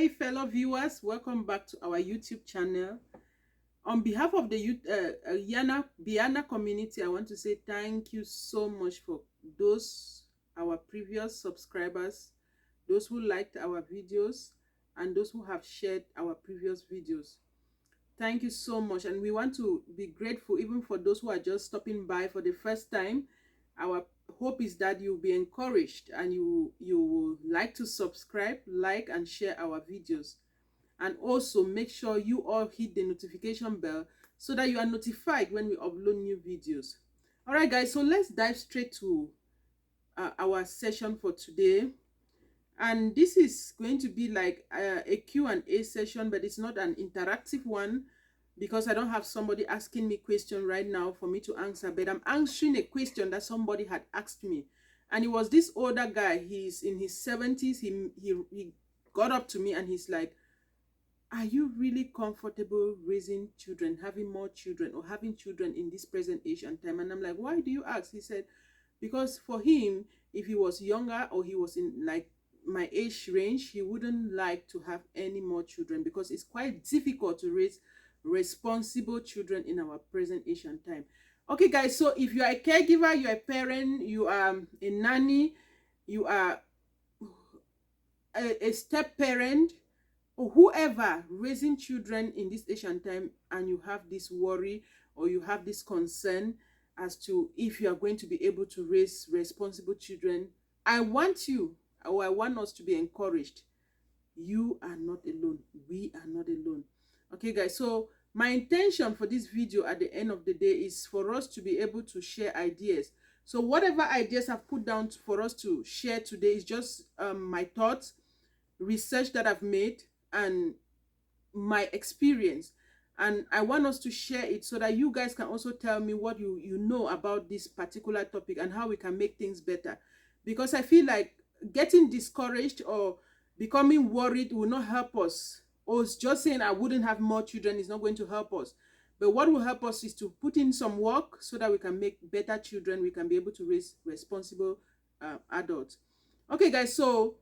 Hi, fellow viewers. Welcome back to our YouTube channel. On behalf of the Biana community, I want to say thank you so much for those, our previous subscribers, those who liked our videos, and those who have shared our previous videos. Thank you so much. And we want to be grateful even for those who are just stopping by for the first time. Our hope is that you'll be encouraged and you will like to subscribe, like, and share our videos. And also make sure you all hit the notification bell so that you are notified when we upload new videos. All right, guys, so let's dive straight to our session for today. And this is going to be like a Q&A session, but it's not an interactive one because I don't have somebody asking me question right now for me to answer, but I'm answering a question that somebody had asked me. And it was this older guy. He's in his 70s. He got up to me and he's like, are you really comfortable raising children, having more children, or having children in this present age and time? And I'm like, why do you ask? He said, because for him, if he was younger or he was in like my age range, he wouldn't like to have any more children because it's quite difficult to raise responsible children in our present age and time. Okay, guys, so if you are a caregiver, you are a parent, you are a nanny, you are a step parent, or whoever raising children in this age and time, and you have this worry or you have this concern as to if you are going to be able to raise responsible children, I want us to be encouraged. You are not alone. We are not alone. Okay, guys, so my intention for this video at the end of the day is for us to be able to share ideas. So whatever ideas I've put down for us to share today is just my thoughts, research that I've made, and my experience. And I want us to share it so that you guys can also tell me what you know about this particular topic and how we can make things better. Because I feel like getting discouraged or becoming worried will not help us. Or just saying I wouldn't have more children is not going to help us. But what will help us is to put in some work so that we can make better children. We can be able to raise responsible adults. Okay, guys, so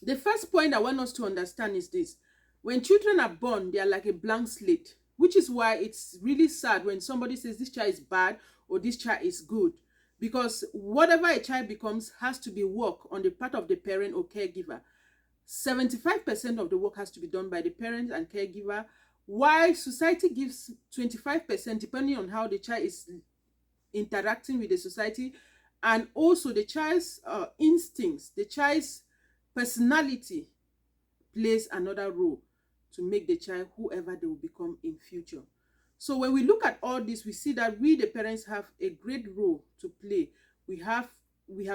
the first point I want us to understand is this. When children are born, they are like a blank slate, which is why it's really sad when somebody says this child is bad or this child is good. Because whatever a child becomes has to be work on the part of the parent or caregiver. 75% of the work has to be done by the parent and caregiver, while society gives 25% depending on how the child is interacting with the society, and also the child's instincts, the child's personality plays another role to make the child whoever they will become in future. So when we look at all this, we see that we, the parents, have a great role to play. We have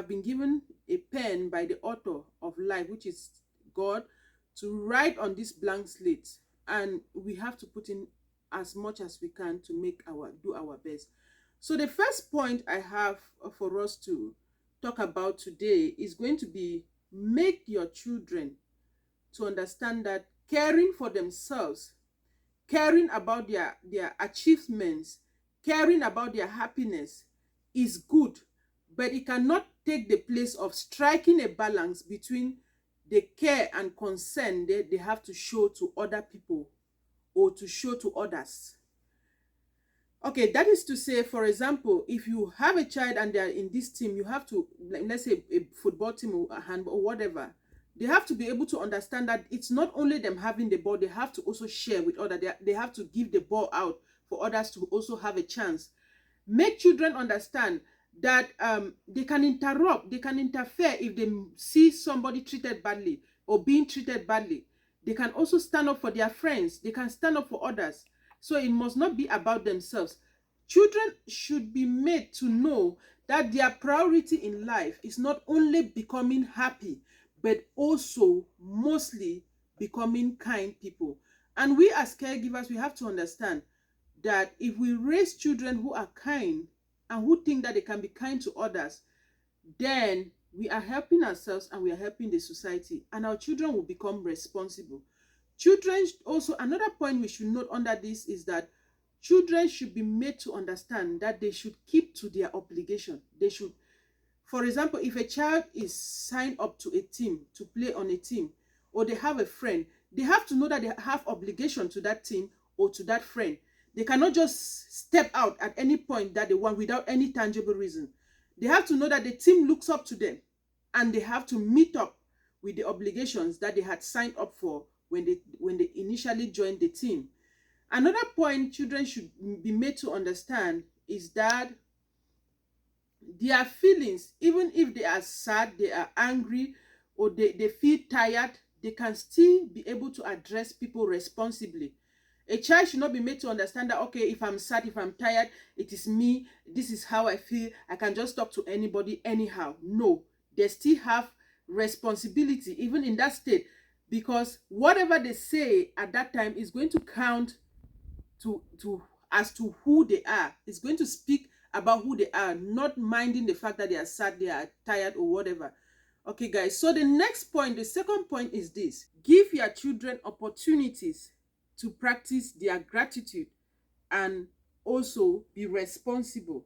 been given a pen by the author of life, which is God, to write on this blank slate, and we have to put in as much as we can to do our best. So the first point I have for us to talk about today is going to be make your children to understand that caring for themselves, caring about their achievements, caring about their happiness is good, but it cannot take the place of striking a balance between the care and concern they have to show to other people or to show to others. Okay, that is to say, for example, if you have a child and they are in this team, you have to, like, let's say a football team or a handball or whatever, they have to be able to understand that it's not only them having the ball, they have to also share with others. They have to give the ball out for others to also have a chance. Make children understand that they can interrupt, they can interfere if they see somebody treated badly or being treated badly. They can also stand up for their friends. They can stand up for others. So it must not be about themselves. Children should be made to know that their priority in life is not only becoming happy, but also mostly becoming kind people. And we as caregivers, we have to understand that if we raise children who are kind and who think that they can be kind to others, then we are helping ourselves and we are helping the society, and our children will become responsible. Children also, another point we should note under this is that children should be made to understand that they should keep to their obligation. They should, for example, if a child is signed up to a team, to play on a team, or they have a friend, they have to know that they have obligation to that team or to that friend. They cannot just step out at any point that they want without any tangible reason. They have to know that the team looks up to them, and they have to meet up with the obligations that they had signed up for when they initially joined the team. Another point children should be made to understand is that their feelings, even if they are sad, they are angry, or they feel tired, they can still be able to address people responsibly. A child should not be made to understand that, okay, if I'm sad, if I'm tired, it is me, this is how I feel, I can just talk to anybody anyhow. No, they still have responsibility even in that state, because whatever they say at that time is going to count to as to who they are. It's going to speak about who they are, not minding the fact that they are sad, they are tired, or whatever. Okay, guys, so the next point, the second point is this: give your children opportunities to practice their gratitude and also be responsible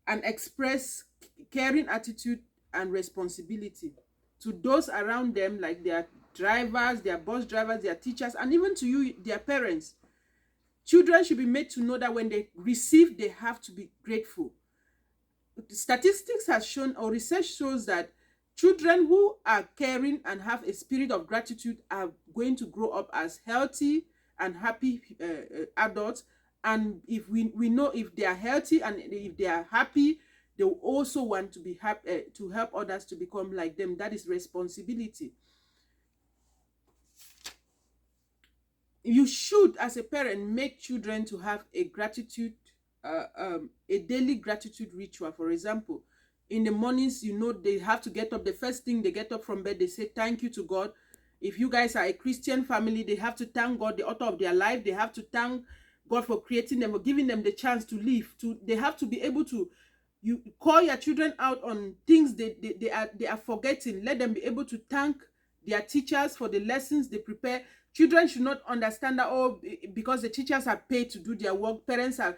and express caring attitude and responsibility to those around them, like their drivers, their bus drivers, their teachers, and even to you, their parents. Children should be made to know that when they receive, they have to be grateful. Statistics has shown, or research shows, that children who are caring and have a spirit of gratitude are going to grow up as healthy and happy adults. And if we know, if they are healthy and if they are happy, they will also want to be happy to help others to become like them. That is responsibility. You should, as a parent, make children to have a gratitude, a daily gratitude ritual. For example, in the mornings, you know, they have to get up. The first thing they get up from bed, they say thank you to God. If you guys are a Christian family, they have to thank God, the author of their life. They have to thank God for creating them, for giving them the chance to live. They have to be able to, you call your children out on things they are forgetting. Let them be able to thank their teachers for the lessons they prepare. Children should not understand that, oh, because the teachers are paid to do their work, parents are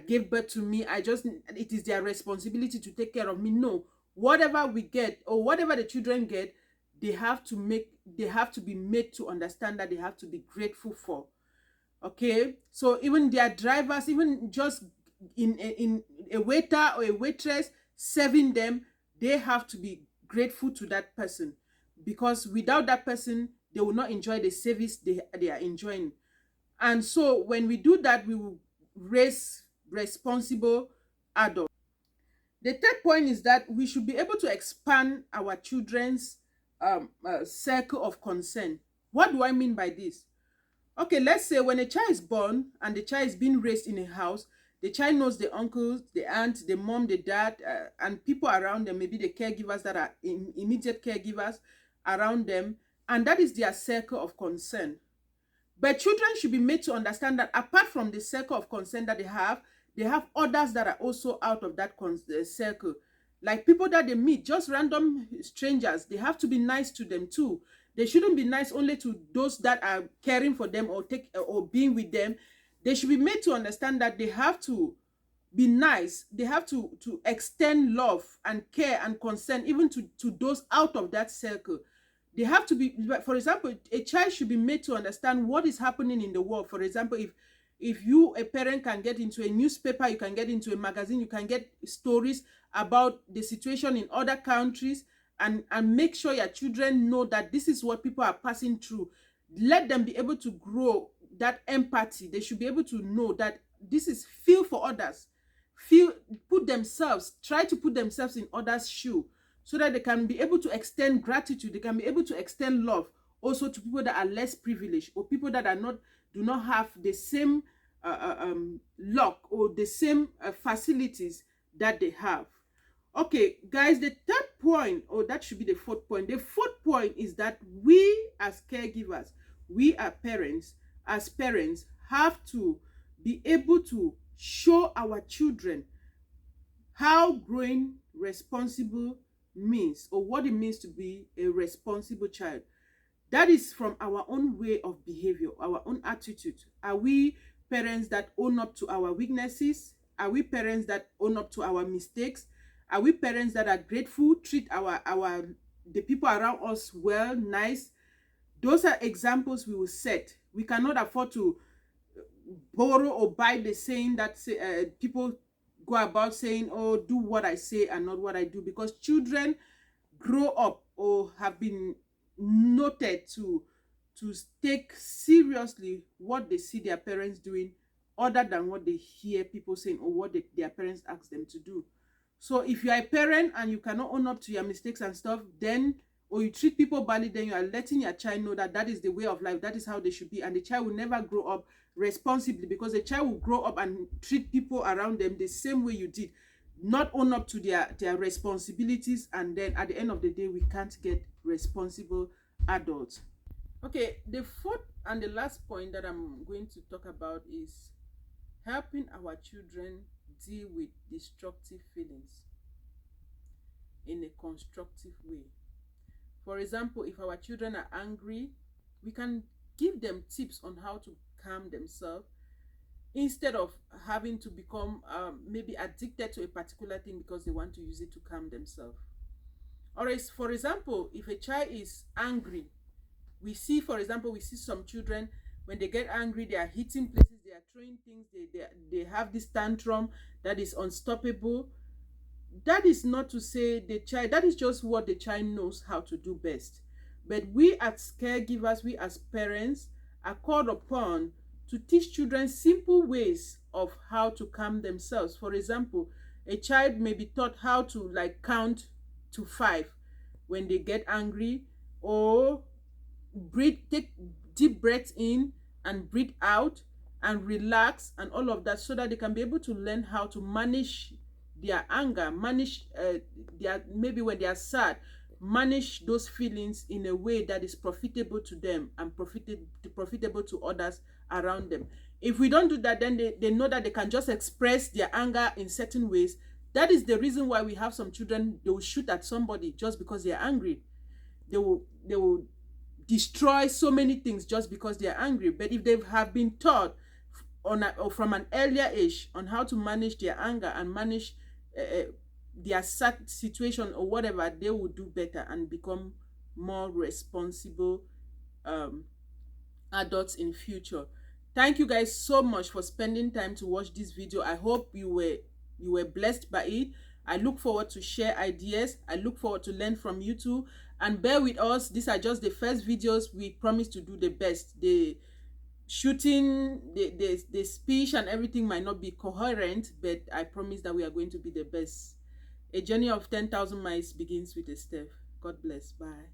gave birth to me, it is their responsibility to take care of me. No, whatever we get, or whatever the children get, they have to be made to understand that they have to be grateful for. Okay, so even their drivers, even just in a waiter or a waitress serving them, they have to be grateful to that person, because without that person, they will not enjoy the service they are enjoying. And so when we do that, we will raise responsible adults. The third point is that we should be able to expand our children's circle of concern. What do I mean by this? Okay, let's say when a child is born and the child is being raised in a house, the child knows the uncles, the aunt, the mom, the dad, and people around them, maybe the caregivers that are immediate caregivers around them, and that is their circle of concern. But children should be made to understand that apart from the circle of concern that they have others that are also out of that circle. Like people that they meet, just random strangers, they have to be nice to them too. They shouldn't be nice only to those that are caring for them or being with them. They should be made to understand that they have to be nice. They have to extend love and care and concern even to those out of that circle. They have to be, for example, a child should be made to understand what is happening in the world. For example, if you, a parent, can get into a newspaper, you can get into a magazine, you can get stories about the situation in other countries, and make sure your children know that this is what people are passing through. Let them be able to grow that empathy. They should be able to know that this is feel for others. Try to put themselves in others' shoe, so that they can be able to extend gratitude. They can be able to extend love also to people that are less privileged, or people that do not have the same luck or the same facilities that they have. Okay, guys, the third point, or that should be the fourth point. The fourth point is that we as caregivers, we as parents, have to be able to show our children how growing responsible means, or what it means to be a responsible child. That is from our own way of behavior, our own attitude. Are we parents that own up to our weaknesses? Are we parents that own up to our mistakes? Are we parents that are grateful, treat the people around us well, nice? Those are examples we will set. We cannot afford to borrow or buy the saying that people go about saying, oh, do what I say and not what I do, because children grow up or have been noted to take seriously what they see their parents doing, other than what they hear people saying or what their parents ask them to do. So if you are a parent and you cannot own up to your mistakes and stuff, then, or you treat people badly, then you are letting your child know that that is the way of life, that is how they should be, and the child will never grow up responsibly, because the child will grow up and treat people around them the same way you did, not own up to their responsibilities, and then at the end of the day we can't get responsible adults. Okay, the fourth and the last point that I'm going to talk about is helping our children deal with destructive feelings in a constructive way. For example, if our children are angry, we can give them tips on how to calm themselves, instead of having to become maybe addicted to a particular thing because they want to use it to calm themselves. Or for example, if a child is angry, we see some children, when they get angry, they are hitting places, they are throwing things, they have this tantrum that is unstoppable. That is not to say the child, that is just what the child knows how to do best. But we as caregivers, we as parents are called upon to teach children simple ways of how to calm themselves. For example, a child may be taught how to like count to 5 when they get angry, or take deep breaths in and breathe out and relax and all of that, so that they can be able to learn how to manage their anger, manage their, maybe when they are sad, manage those feelings in a way that is profitable to them and profitable to others around them. If we don't do that, then they know that they can just express their anger in certain ways. That is the reason why we have some children, they will shoot at somebody just because they are angry. They will destroy so many things just because they are angry. But if they have been taught or from an earlier age on how to manage their anger and manage their sad situation or whatever, they will do better and become more responsible adults in future. Thank you guys so much for spending time to watch this video. I hope you were blessed by it. I look forward to share ideas. I look forward to learn from you too. And bear with us. These are just the first videos. We promise to do the best. The shooting, the speech and everything might not be coherent, but I promise that we are going to be the best. A journey of 10,000 miles begins with a step. God bless. Bye.